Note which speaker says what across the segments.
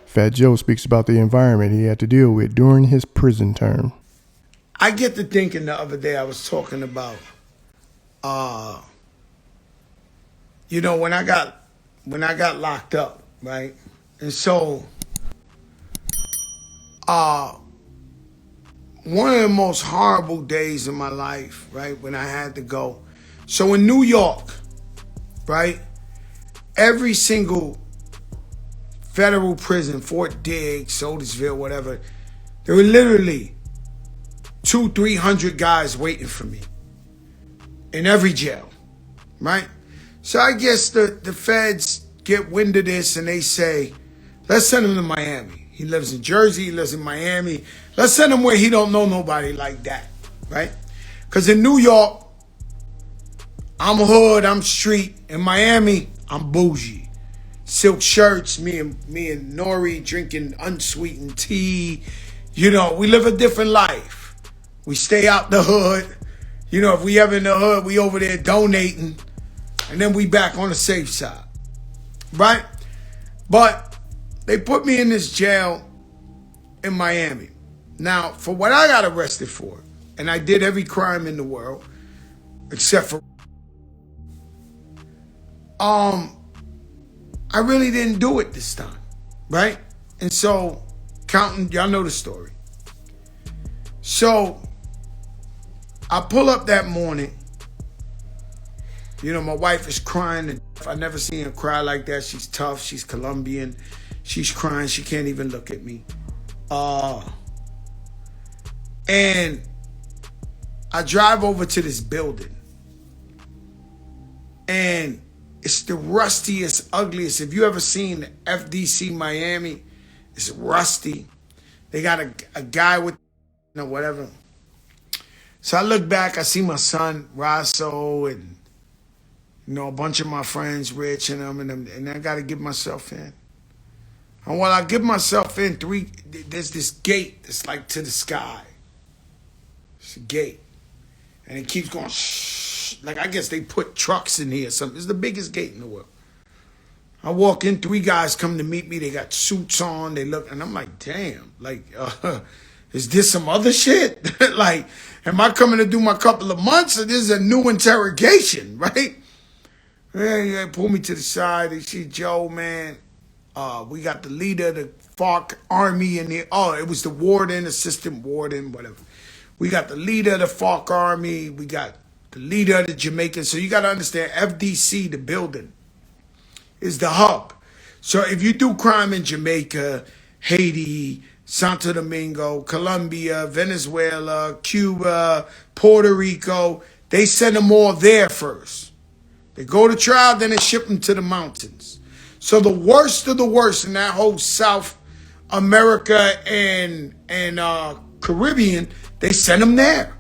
Speaker 1: Fat Joe speaks about the environment he had to deal with during his prison term.
Speaker 2: I get to thinking the other day I was talking about, when I got locked up, right? And so, one of the most horrible days of my life, right, when I had to go. So in New York, right, every single federal prison, Fort Diggs, Sodersville, whatever, there were literally 200-300 guys waiting for me in every jail, right? So I guess the feds get wind of this and they say, let's send him to Miami. He lives in Jersey, he lives in Miami. Let's send him where he don't know nobody like that, right? Because in New York, I'm hood, I'm street. In Miami, I'm bougie. Silk shirts, me and Nori drinking unsweetened tea. We live a different life. We stay out the hood. If we ever in the hood, we over there donating. And then we back on the safe side. Right? But they put me in this jail in Miami. Now, for what I got arrested for, and I did every crime in the world, except for I really didn't do it this time, right? And so, y'all know the story. So, I pull up that morning. My wife is crying. I never seen her cry like that. She's tough. She's Colombian. She's crying. She can't even look at me. And I drive over to this building. And it's the rustiest, ugliest. If you ever seen FDC Miami, it's rusty. They got a guy with whatever. So I look back, I see my son, Rasso, and a bunch of my friends, Rich and them, and I got to get myself in. And while I give myself in, there's this gate that's like to the sky. It's a gate. And it keeps going, shh. Like, I guess they put trucks in here or something. It's the biggest gate in the world. I walk in, 3 guys come to meet me. They got suits on. They look, and I'm like, damn. Like, is this some other shit? Like, am I coming to do my couple of months, or this is a new interrogation, right? They pull me to the side. They see Joe, man. We got the leader of the FARC army in there. Oh, it was the warden, assistant warden, whatever. We got the leader of the FARC army. We got the leader of the Jamaicans. So you got to understand, FDC, the building, is the hub. So if you do crime in Jamaica, Haiti, Santo Domingo, Colombia, Venezuela, Cuba, Puerto Rico, they send them all there first. They go to trial, then they ship them to the mountains. So the worst of the worst in that whole South America and Caribbean, they send them there.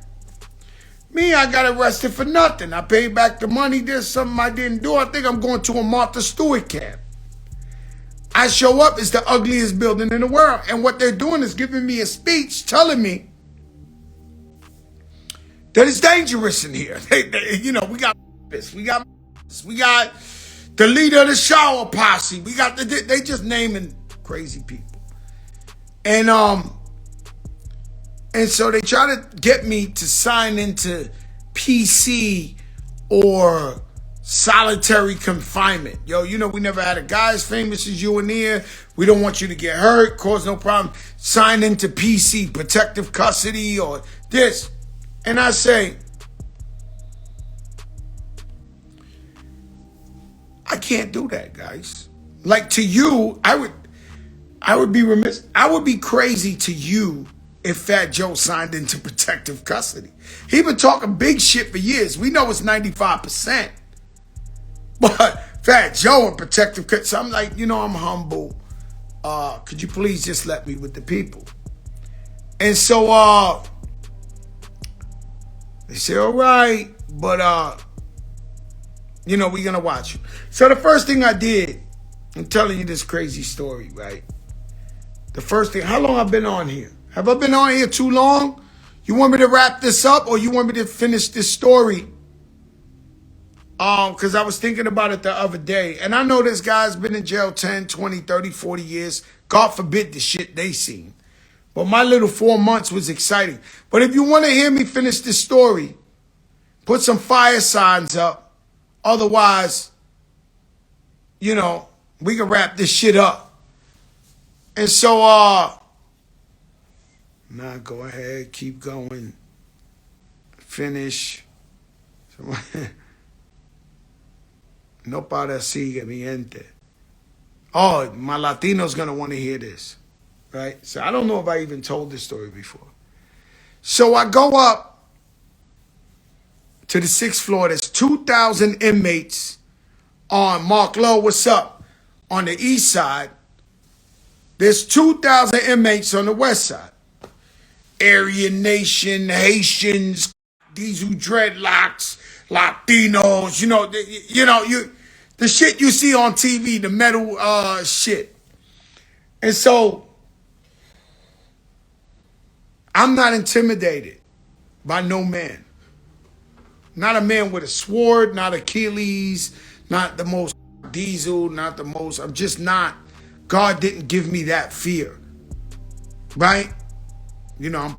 Speaker 2: Me, I got arrested for nothing. I paid back the money. There's something I didn't do. I think I'm going to a Martha Stewart camp. I show up, it's the ugliest building in the world. And what they're doing is giving me a speech telling me that it's dangerous in here. We got this. We got the leader of the shower posse. They just naming crazy people. And so they try to get me to sign into PC or solitary confinement. We never had a guy as famous as you in here. We don't want you to get hurt, cause no problem. Sign into PC, protective custody or this. And I say, I can't do that, guys. Like, to you, I would be remiss. I would be crazy to you if Fat Joe signed into protective custody. He been talking big shit for years. We know it's 95%. But Fat Joe in protective custody. So I'm like, I'm humble. Could you please just let me with the people? And so they say, all right, but we're gonna watch you. So the first thing I did, I'm telling you this crazy story, right? The first thing, how long I've been on here? Have I been on here too long? You want me to wrap this up, or you want me to finish this story Because I was thinking about it the other day. And I know this guy's been in jail 10, 20, 30, 40 years. God forbid the shit they seen. But my little 4 months was exciting. But if you want to hear me finish this story, put some fire signs up. Otherwise, you know, we can wrap this shit up. And so, now go ahead, keep going. Finish. No para sigue, mi gente. Oh, my Latino's going to want to hear this. Right? So I don't know if I even told this story before. So I go up to the 6th floor. There's 2,000 inmates on Mark Lowe. What's up? On the east side. There's 2,000 inmates on the west side. Aryan Nation, Haitians, these who dreadlocks, Latinos, the shit you see on TV, the metal shit. And so I'm not intimidated by no man. Not a man with a sword, not Achilles, not the most diesel, not the most. I'm just not. God didn't give me that fear. Right? You know, I'm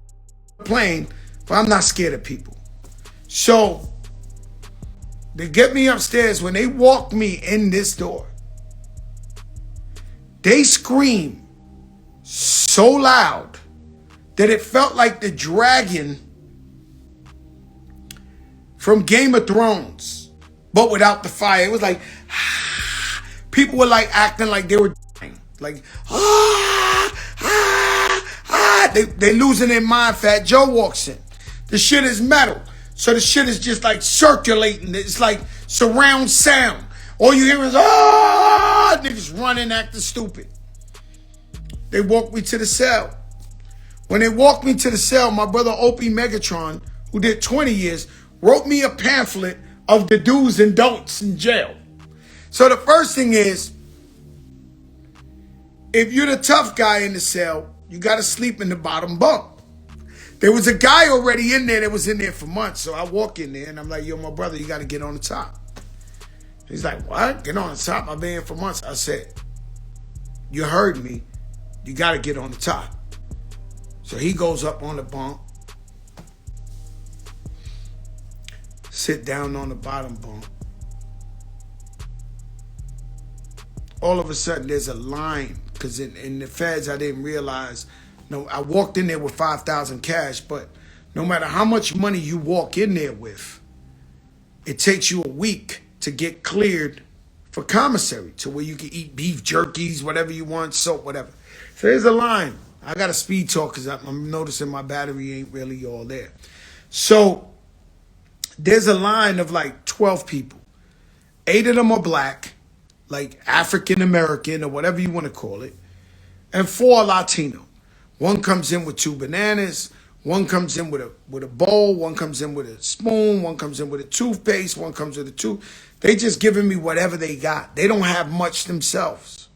Speaker 2: playing, but I'm not scared of people. So they get me upstairs. When they walk me in this door, they scream so loud that it felt like the dragon from Game of Thrones, but without the fire. It was like, people were like acting like they were dying. Like, they losing their mind. Fat Joe walks in. The shit is metal. So the shit is just like circulating. It's like surround sound. All you hear is, niggas running, acting stupid. They walk me to the cell. When they walked me to the cell, my brother Opie Megatron, who did 20 years, wrote me a pamphlet of the do's and don'ts in jail. So the first thing is, if you're the tough guy in the cell, you got to sleep in the bottom bunk. There was a guy already in there that was in there for months. So I walk in there and I'm like, yo, my brother, you got to get on the top. He's like, what? Get on the top? I've been here for months. I said, you heard me. You got to get on the top. So he goes up on the bunk, sit down on the bottom bunk. All of a sudden, there's a line, because in the feds, I didn't realize. No, I walked in there with 5,000 cash, but no matter how much money you walk in there with, it takes you a week to get cleared for commissary, to where you can eat beef jerkies, whatever you want, soap, whatever. So there's a line. I got to speed talk because I'm noticing my battery ain't really all there. So there's a line of like 12 people. 8 of them are black, like African American or whatever you want to call it, and 4 are Latino. One comes in with 2 bananas, one comes in with a bowl, one comes in with a spoon, one comes in with a toothpaste, one comes with a tooth. They just giving me whatever they got. They don't have much themselves,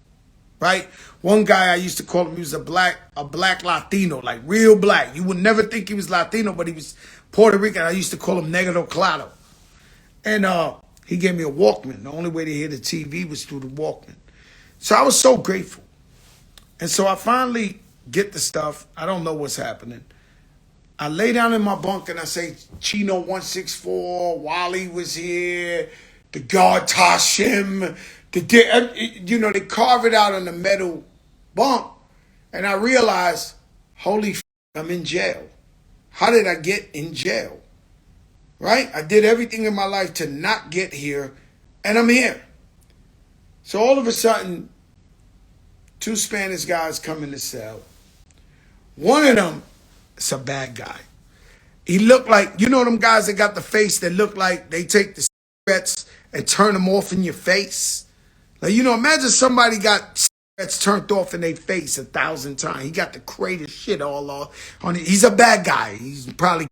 Speaker 2: right? One guy I used to call him, he was a black Latino, like real black. You would never think he was Latino, but he was Puerto Rican. I used to call him Negro Claro. And he gave me a Walkman. The only way to hear the TV was through the Walkman. So I was so grateful. And so I finally get the stuff. I don't know what's happening. I lay down in my bunk and I say, Chino 164, Wally was here, the guard Tashim, they carve it out on the metal bunk. And I realized, holy f***, I'm in jail. How did I get in jail? Right? I did everything in my life to not get here, and I'm here. So all of a sudden, 2 Spanish guys come in the cell. One of them is a bad guy. He looked like, you know them guys that got the face that look like they take the cigarettes and turn them off in your face? Like, imagine somebody got cigarettes turned off in their face 1,000 times. He got the greatest shit all on it. He's a bad guy. He's probably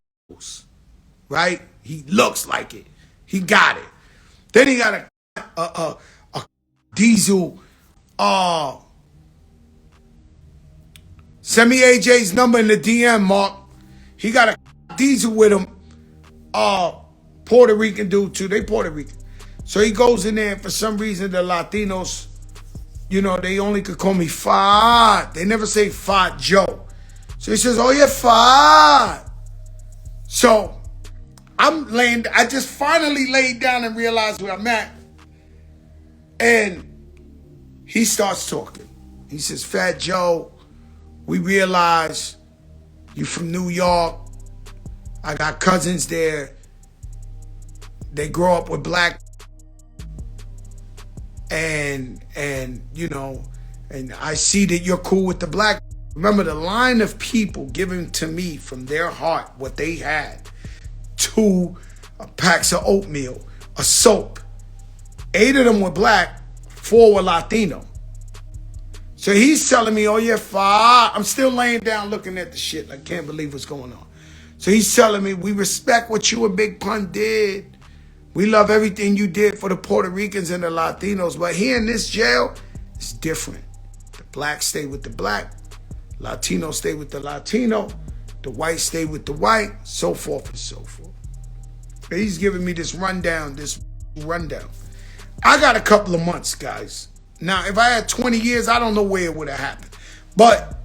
Speaker 2: right? He looks like it. He got it. Then he got a diesel. Send me AJ's number in the DM, Mark. He got a diesel with him. Puerto Rican dude too. They Puerto Rican. So he goes in there, and for some reason, the Latinos, they only could call me Fat. They never say Fat Joe. So he says, oh, yeah, Fat. So I just finally laid down and realized where I'm at. And he starts talking. He says, Fat Joe, we realize you from New York. I got cousins there. They grow up with black. And I see that you're cool with the black. Remember, the line of people giving to me from their heart what they had: 2 packs of oatmeal, a soap. 8 of them were black, 4 were Latino. So he's telling me, oh yeah, I'm still laying down looking at the shit. I can't believe what's going on. So he's telling me, we respect what you and Big Pun did. We love everything you did for the Puerto Ricans and the Latinos. But here in this jail, it's different. The black stay with the black. Latino stay with the Latino. The white stay with the white. So forth and so forth. And he's giving me this rundown. I got a couple of months, guys. Now, if I had 20 years, I don't know where it would have happened. But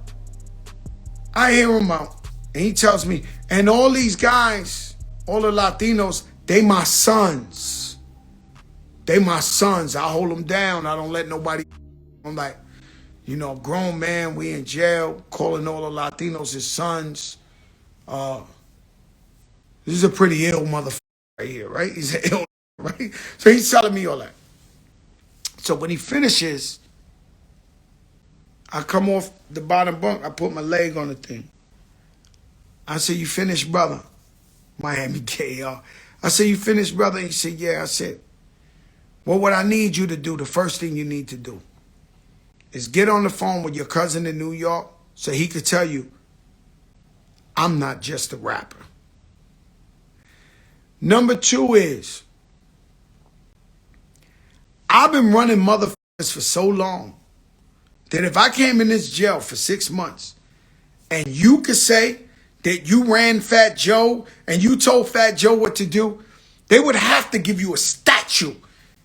Speaker 2: I hear him out. And he tells me, and all these guys, all the Latinos, they my sons. They my sons. I hold them down. I don't let nobody. I'm like, grown man, we in jail, calling all the Latinos his sons. This is a pretty ill motherfucker right here, right? He's an ill, right? So he's telling me all that. So when he finishes, I come off the bottom bunk. I put my leg on the thing. I said, you finished, brother? Miami KR. I said, you finished, brother? He said, yeah. I said, well, what I need you to do, the first thing you need to do is get on the phone with your cousin in New York so he could tell you, I'm not just a rapper. Number 2 is, I've been running motherfuckers for so long that if I came in this jail for 6 months and you could say that you ran Fat Joe and you told Fat Joe what to do, they would have to give you a statue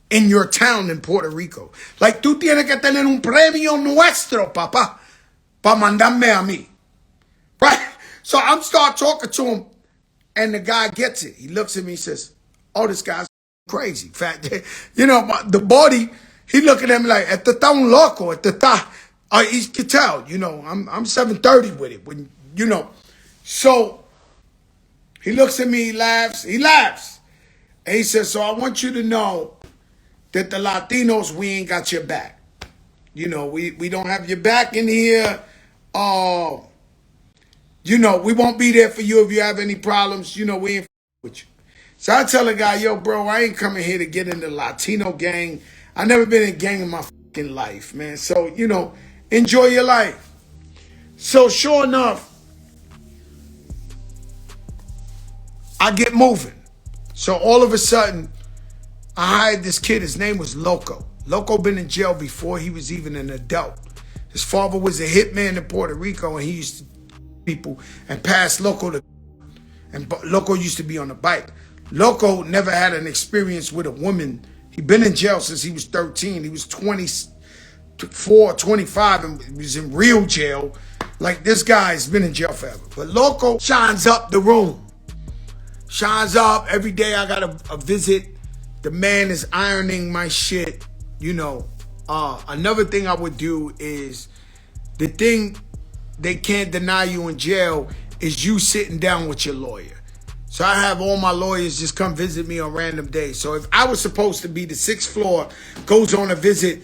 Speaker 2: in your town in Puerto Rico. Like, tú tienes que tener un premio nuestro, papá, para mandarme a mí. Right? So I'm start talking to him, and the guy gets it. He looks at me and says, oh, this guy's crazy. Fat, the body, he looking at me like, este está un loco, este está, he could tell, I'm 730 with it, when, So he looks at me, he laughs, and he says, so I want you to know that the Latinos, we ain't got your back. We don't have your back in here. We won't be there for you if you have any problems. We ain't with you. So I tell the guy, yo, bro, I ain't coming here to get in the Latino gang. I never been in a gang in my fucking life, man. So, enjoy your life. So sure enough, I get moving. So all of a sudden, I hired this kid. His name was Loco. Loco been in jail before he was even an adult. His father was a hitman in Puerto Rico, and he used to people and pass Loco to, and Loco used to be on a bike. Loco never had an experience with a woman. He been in jail since he was 13. He was 24, 25, and he was in real jail. Like, this guy's been in jail forever. But Loco shines up the room. Shines up. Every day I got a visit. The man is ironing my shit. Another thing I would do is, the thing they can't deny you in jail is you sitting down with your lawyer. So I have all my lawyers just come visit me on random days. So if I was supposed to be the 6th floor, goes on a visit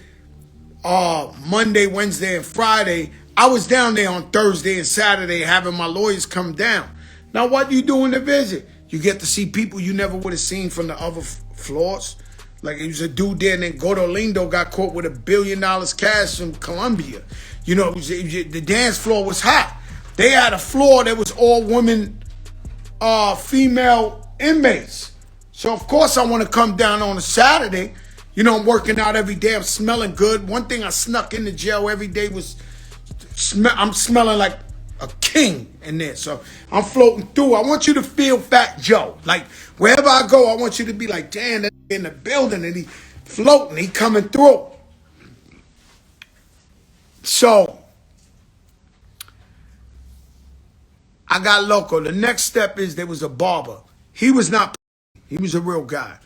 Speaker 2: Monday, Wednesday, and Friday, I was down there on Thursday and Saturday having my lawyers come down. Now, what you do in the visit? You get to see people you never would have seen from the other floors. Like, it was a dude there named Gordo Lindo got caught with $1 billion cash from Colombia. The dance floor was hot. They had a floor that was all women, female inmates. So, of course, I want to come down on a Saturday. I'm working out every day. I'm smelling good. One thing I snuck into jail every day was, I'm smelling like a king in there. So I'm floating through. I want you to feel Fat Joe. Like, wherever I go, I want you to be like, damn, that in the building and he floating, he coming through. So I got loco. The next step is there was a barber. He was not, he was a real guy.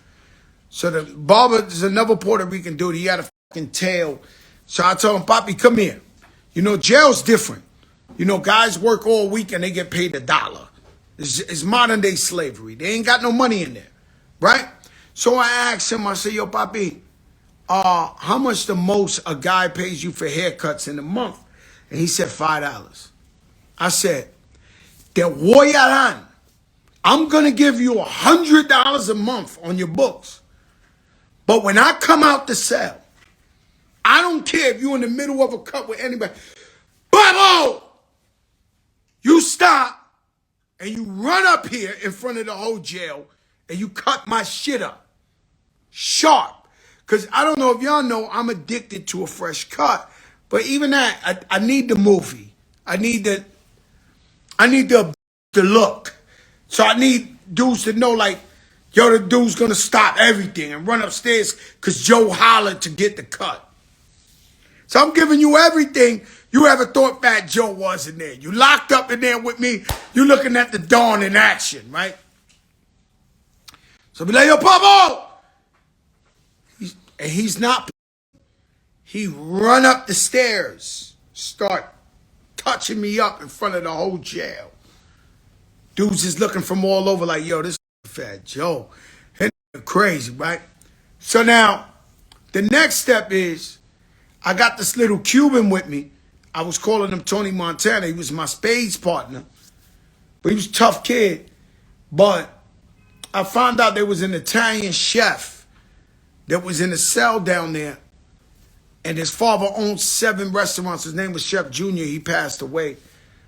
Speaker 2: So the barber is another Puerto Rican dude. He had a fucking tail. So I told him, Papi, come here. You know, jail's different. You know, guys work all week and they get paid $1. It's modern day slavery. They ain't got no money in there, right? So I asked him, I said, yo, Papi, how much the most a guy pays you for haircuts in a month? And he said $5. I said, te voy a dar. I'm going to give you $100 a month on your books. But when I come out the cell, I don't care if you're in the middle of a cut with anybody. Bubble! You stop and you run up here in front of the whole jail and you cut my shit up. Sharp. Because I don't know if y'all know, I'm addicted to a fresh cut. But even that, I need the movie. I need the look. So I need dudes to know, like, yo, the dude's going to stop everything and run upstairs because Joe hollered to get the cut. So I'm giving you everything you ever thought Fat Joe was in there. You locked up in there with me. You looking at the dawn in action, right? So be like, yo, Pablo! And he's not. He run up the stairs, start touching me up in front of the whole jail. Dudes is looking from all over like, yo, this Fat Joe. And crazy, right? So now, the next step is, I got this little Cuban with me. I was calling him Tony Montana. He was my spades partner. But he was a tough kid. But I found out there was an Italian chef that was in a cell down there. And his father owned 7 restaurants. His name was Chef Junior. He passed away.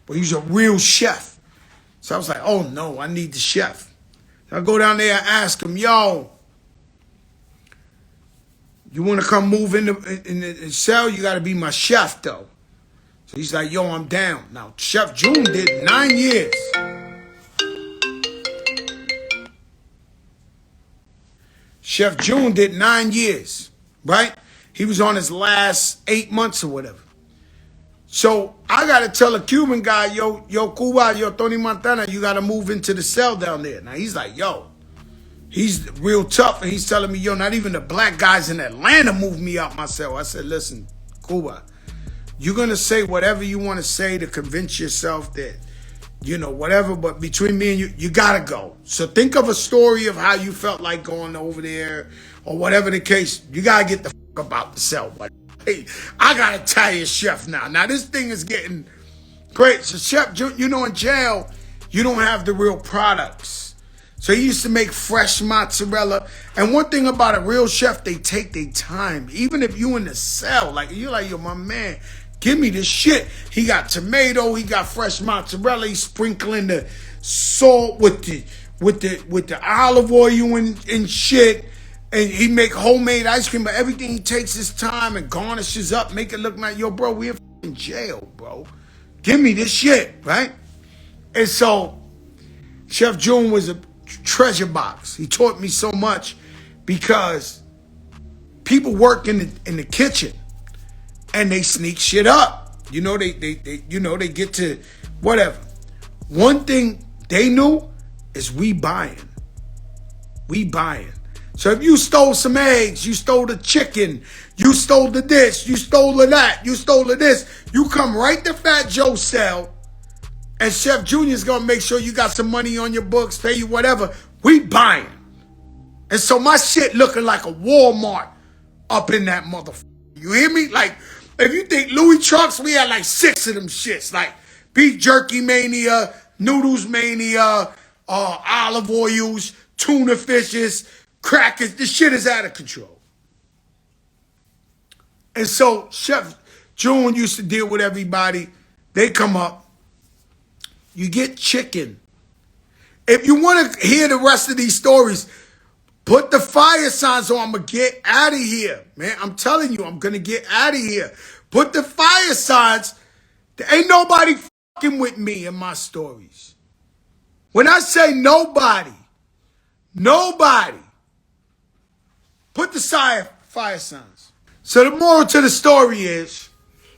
Speaker 2: But he was a real chef. So I was like, oh no, I need the chef. So I go down there and ask him, yo, you want to come move in the cell? You got to be my chef, though. So he's like, yo, I'm down. Now, Chef June did 9 years. Chef June did 9 years, right? He was on his last 8 months or whatever. So I got to tell a Cuban guy, yo, Cuba, yo, Tony Montana, you got to move into the cell down there. Now, he's like, yo. He's real tough, and he's telling me, yo, not even the black guys in Atlanta moved me out my cell. I said, listen, Cuba, you're going to say whatever you want to say to convince yourself that, you know, whatever, but between me and you, you got to go. So think of a story of how you felt like going over there or whatever the case. You got to get the fuck about the cell, buddy. Hey, I got to tell you, Chef, now. Now, this thing is getting great. So, Chef, you know, in jail, you don't have the real products. So he used to make fresh mozzarella. And one thing about a real chef, they take their time. Even if you in the cell, like you're like, yo, my man, give me this shit. He got tomato, he got fresh mozzarella, he's sprinkling the salt with the olive oil and shit. And he make homemade ice cream, but everything he takes his time and garnishes up, make it look like, yo, bro, we in jail, bro. Give me this shit, right? And so Chef June was a treasure box. He taught me so much because people work in the kitchen and they sneak shit up. You know, they get to whatever. One thing they knew is we buying. We buying. So if you stole some eggs, you stole the chicken, you stole the this, you stole the that, you stole the this, you come right to Fat Joe's cell. And Chef Junior's going to make sure you got some money on your books, pay you whatever. We buying. And so my shit looking like a Walmart up in that motherfucker. You hear me? Like, if you think Louis trucks, we had like 6 of them shits. Like beef jerky mania, noodles mania, olive oils, tuna fishes, crackers. This shit is out of control. And so Chef June used to deal with everybody. They come up. You get chicken. If you want to hear the rest of these stories, put the fire signs on. I'm going to get out of here, man. I'm telling you, I'm going to get out of here. Put the fire signs. There ain't nobody fucking with me in my stories. When I say nobody, Put the fire signs. So the moral to the story is,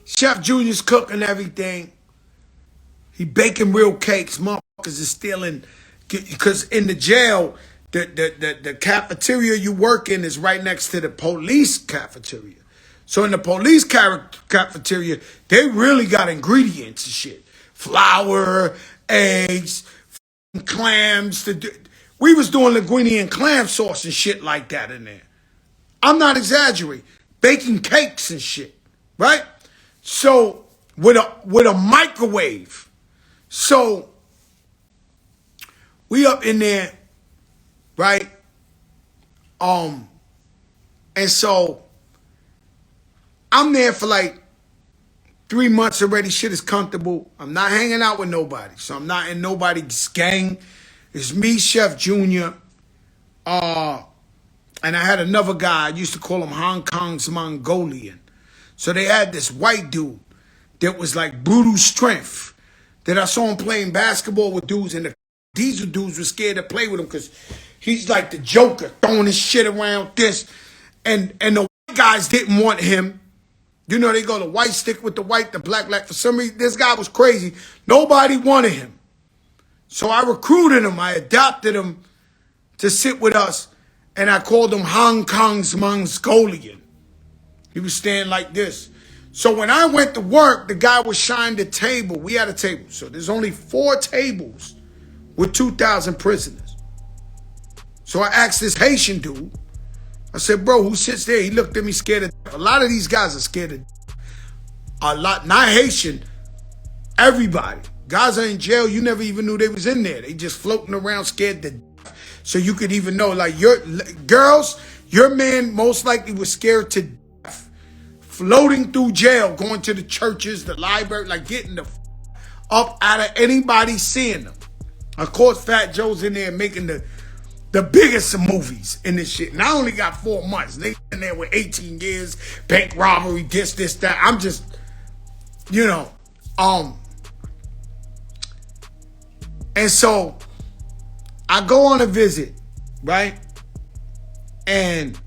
Speaker 2: Chef Junior's cooking everything. He baking real cakes. Motherfuckers is stealing, because in the jail, the cafeteria you work in is right next to the police cafeteria. So in the police cafeteria, they really got ingredients and shit. Flour, eggs, clams. We was doing linguine and clam sauce and shit like that in there. I'm not exaggerating. Baking cakes and shit, right? So with a microwave. So we up in there, right? And so I'm there for like 3 months already. Shit is comfortable. I'm not hanging out with nobody. So I'm not in nobody's gang. It's me, Chef Junior. And I had another guy. I used to call him Hong Kong's Mongolian. So they had this white dude that was like brutal strength. That I saw him playing basketball with dudes, and the diesel dudes were scared to play with him because he's like the Joker, throwing his shit around this. And the white guys didn't want him. You know, they go the white stick with the white, the black. For some reason, this guy was crazy. Nobody wanted him. So I recruited him. I adopted him to sit with us. And I called him Hong Kong's Mongolian. He was standing like this. So when I went to work, the guy was shining the table. We had a table. So there's only 4 tables with 2,000 prisoners. So I asked this Haitian dude. I said, bro, who sits there? He looked at me scared of death. A lot of these guys are scared of death. A lot, not Haitian, everybody. Guys are in jail, you never even knew they was in there. They just floating around scared to death. So you could even know, like, your girls, your man most likely was scared to death. Floating through jail, going to the churches, the library, like getting the up out of anybody seeing them. Of course, Fat Joe's in there making the biggest of movies in this shit. And I only got 4 months. They in there with 18 years, bank robbery, this, that. I'm just, you know, and so I go on a visit, right? And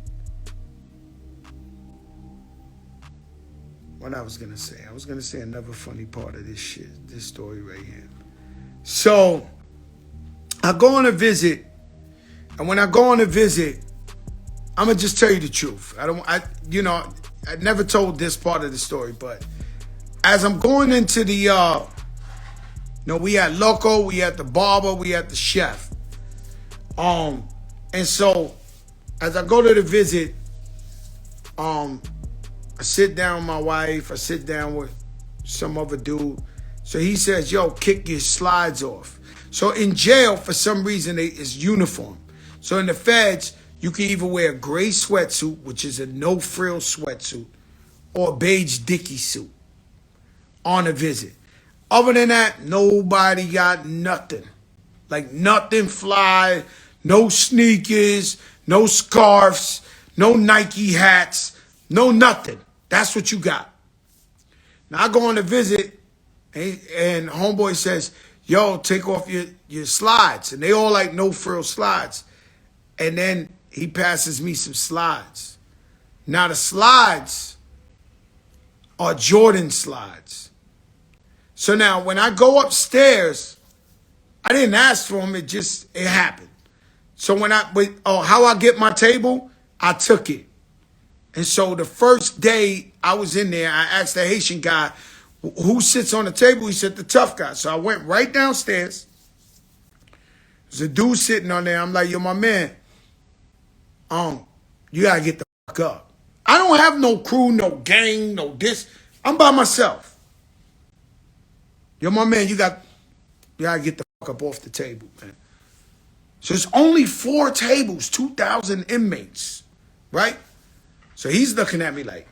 Speaker 2: what I was going to say another funny part of this shit, this story right here. So I go on a visit, and when I go on a visit, I'm going to just tell you the truth. I never told this part of the story, but as I'm going into the, we had Loco, we had the Barber, we had the Chef. And so as I go to the visit, I sit down with my wife, I sit down with some other dude. So he says, yo, kick your slides off. So in jail, for some reason, it's uniform. So in the feds, you can either wear a gray sweatsuit, which is a no-frill sweatsuit, or a beige dicky suit on a visit. Other than that, nobody got nothing. Like nothing fly, no sneakers, no scarves, no Nike hats, no nothing. That's what you got. Now I go on a visit, and homeboy says, yo, take off your slides. And they all like no-frill slides. And then he passes me some slides. Now the slides are Jordan slides. So now when I go upstairs, I didn't ask for them, it happened. So how I get my table, I took it. And so the first day I was in there, I asked the Haitian guy, who sits on the table? He said, the tough guy. So I went right downstairs. There's a dude sitting on there. I'm like, yo, my man, you gotta get the fuck up. I don't have no crew, no gang, no this. I'm by myself. Yo, my man, you gotta get the fuck up off the table, man. So it's only 4 tables, 2,000 inmates, right? So he's looking at me like,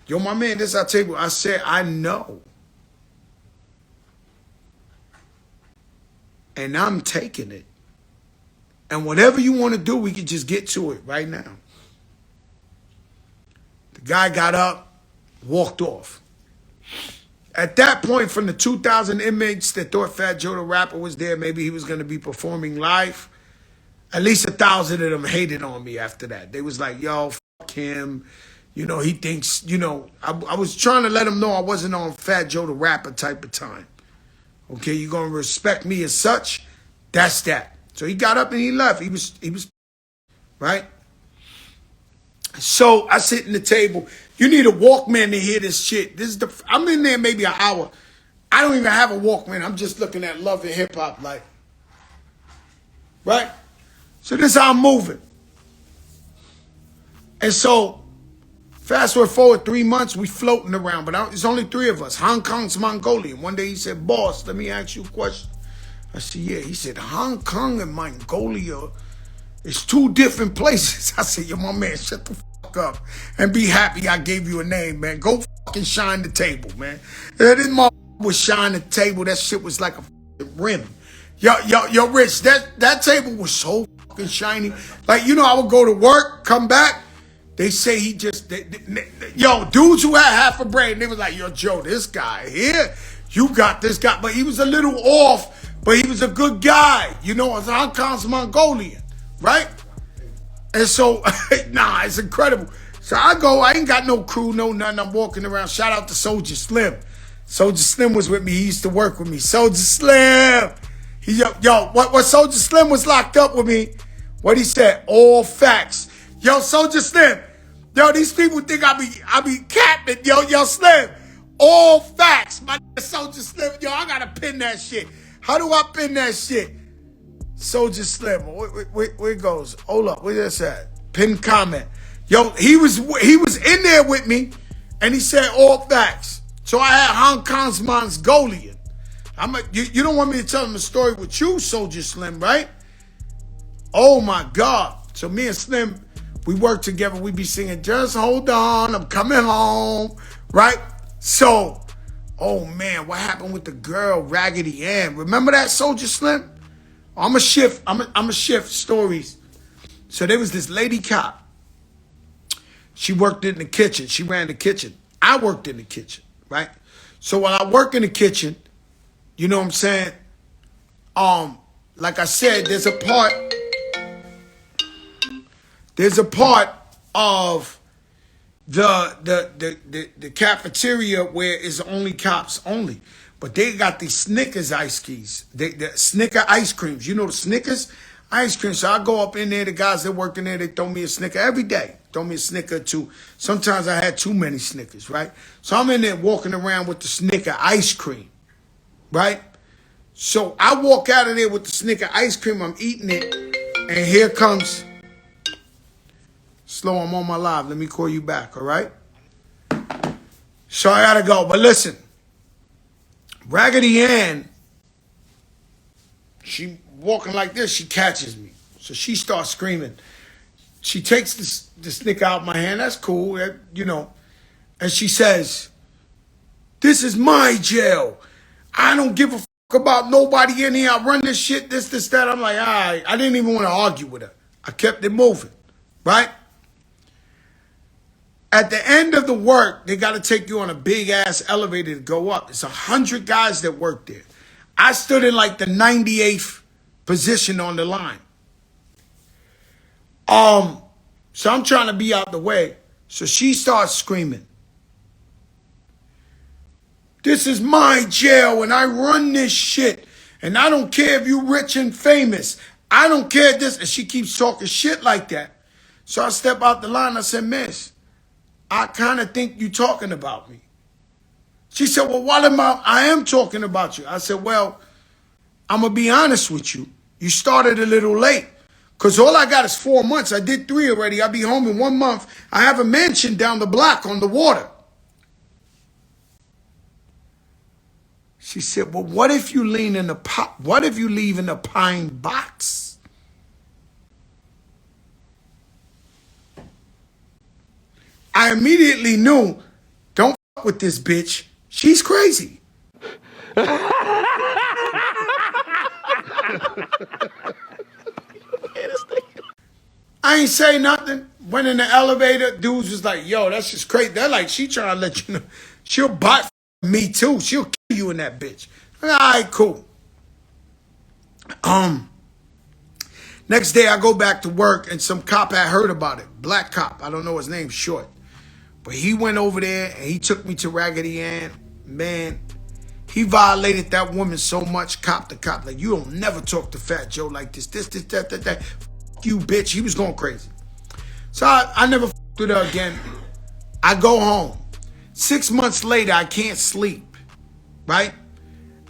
Speaker 2: yo, my man, this is our table. I said, I know. And I'm taking it. And whatever you want to do, we can just get to it right now. The guy got up, walked off. At that point, from the 2,000 inmates that thought Fat Joe the rapper was there, maybe he was going to be performing live, At least 1,000 of them hated on me after that. They was like, yo, fuck him. You know, he thinks, you know, I was trying to let him know I wasn't on Fat Joe the Rapper type of time. Okay, you're going to respect me as such. That's that. So he got up and he left. He was, right? So I sit in the table. You need a Walkman to hear this shit. I'm in there maybe an hour. I don't even have a Walkman. I'm just looking at Love and Hip Hop like, right? So this is how I'm moving. And so fast forward 3 months, we floating around, but it's only 3 of us. Hong Kong's Mongolian. One day he said, boss, let me ask you a question. I said, yeah. He said, Hong Kong and Mongolia is 2 different places. I said, yo, my man, shut the fuck up and be happy I gave you a name, man. Go fucking shine the table, man. This motherfucker was shining the table. That shit was like a fucking rim. Yo, Rich, that table was so fucking shiny. Like, you know, I would go to work, come back. They say he just, yo, dudes who had half a brain, they was like, yo, Joe, this guy here, you got this guy. But he was a little off, but he was a good guy. You know, it's Hong Kong's Mongolian, right? And so, nah, it's incredible. So I go, I ain't got no crew, no nothing. I'm walking around. Shout out to Soldier Slim. Soldier Slim was with me. He used to work with me. Soldier Slim. What Soldier Slim was locked up with me, what he said, all facts. Yo, Soldier Slim. Yo, these people think I be capping. Yo, Slim. All facts. My Soldier Slim. Yo, I gotta pin that shit. How do I pin that shit? Soldier Slim. Where it goes? Hold up. Where this at? Pin comment. Yo, he was in there with me, and he said all facts. So I had Hong Kong's Mongolian. You don't want me to tell him a story with you, Soldier Slim, right? Oh my God. So me and Slim, we work together. We be singing, just hold on, I'm coming home, right? So, oh man, what happened with the girl, Raggedy Ann? Remember that, Soldier Slim? I'm a shift stories. So there was this lady cop. She worked in the kitchen. She ran the kitchen. I worked in the kitchen, right? So while I work in the kitchen, you know what I'm saying? Like I said, there's a part of the cafeteria where it's only cops only. But they got these Snickers ice keys. The Snicker ice creams. You know the Snickers ice cream. So I go up in there, the guys that work in there, they throw me a Snicker every day. Throw me a Snicker too. Sometimes I had too many Snickers, right? So I'm in there walking around with the Snicker ice cream, right? So I walk out of there with the Snicker ice cream. I'm eating it. And here comes... Slow, I'm on my live. Let me call you back, all right? So I gotta go. But listen, Raggedy Ann, she walking like this, she catches me. So she starts screaming. She takes the Snicker out of my hand. That's cool, you know. And she says, this is my jail. I don't give a fuck about nobody in here. I run this shit, this, that. I'm like, all right. I didn't even want to argue with her. I kept it moving, right? At the end of the work, they got to take you on a big-ass elevator to go up. It's 100 guys that work there. I stood in like the 98th position on the line. So I'm trying to be out the way. So she starts screaming, this is my jail and I run this shit. And I don't care if you rich and famous. I don't care this. And she keeps talking shit like that. So I step out the line. I said, miss, I kind of think you talking about me. She said, well, what am I am talking about you. I said, well, I'm going to be honest with you. You started a little late. Because all I got is 4 months. I did 3 already. I'll be home in 1 month. I have a mansion down the block on the water. She said, well, what if you leave in a pine box? I immediately knew, don't fuck with this bitch. She's crazy. I ain't say nothing. Went in the elevator. Dudes was like, yo, that's just crazy. They're like, she trying to let you know. She'll bite me too. She'll kill you in that bitch. All right, cool. Now Next day I go back to work and some cop had heard about it. Black cop. I don't know his name, short. But he went over there and he took me to Raggedy Ann. Man, he violated that woman so much, cop to cop. Like, you don't never talk to Fat Joe like this, that. F you, bitch. He was going crazy. So I never f***ed with her again. I go home. 6 months later, I can't sleep, right?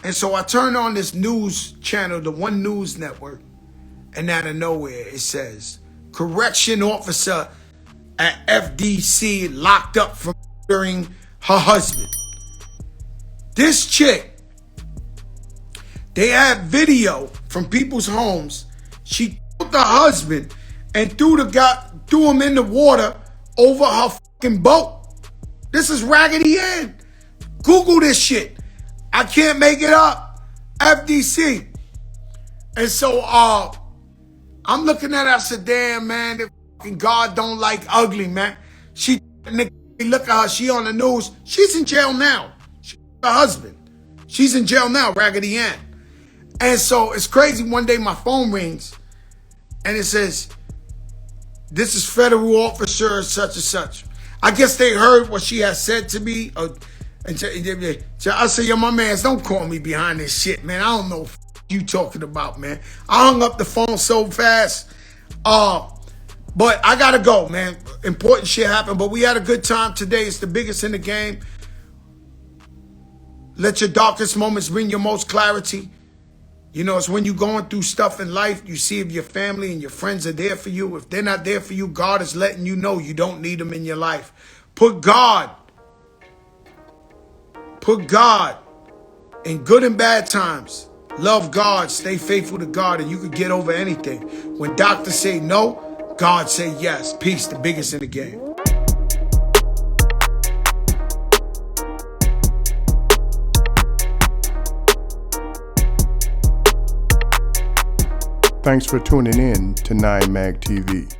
Speaker 2: And so I turn on this news channel, the One News Network, and out of nowhere it says, correction officer at FDC locked up for murdering her husband. This chick, they had video from people's homes. She killed the husband and threw him in the water over her fucking boat. This is Raggedy Ann. Google this shit. I can't make it up. FDC. And so I'm looking at her. I said, damn, man, the fucking God don't like ugly, man. Look at her. She on the news. She's in jail now. She her husband. She's in jail now, Raggedy Ann. And so it's crazy. One day my phone rings and it says, this is federal officer such and such. I guess they heard what she had said to me. And I said, yo, my mans, don't call me behind this shit, man. I don't know what you talking about, man. I hung up the phone so fast. But I got to go, man. Important shit happened. But we had a good time today. It's the biggest in the game. Let your darkest moments bring your most clarity. You know, it's when you're going through stuff in life, you see if your family and your friends are there for you. If they're not there for you, God is letting you know you don't need them in your life. Put God in good and bad times. Love God, stay faithful to God, and you can get over anything. When doctors say no, God say yes. Peace, the biggest in the game.
Speaker 1: Thanks for tuning in to 9 Mag TV.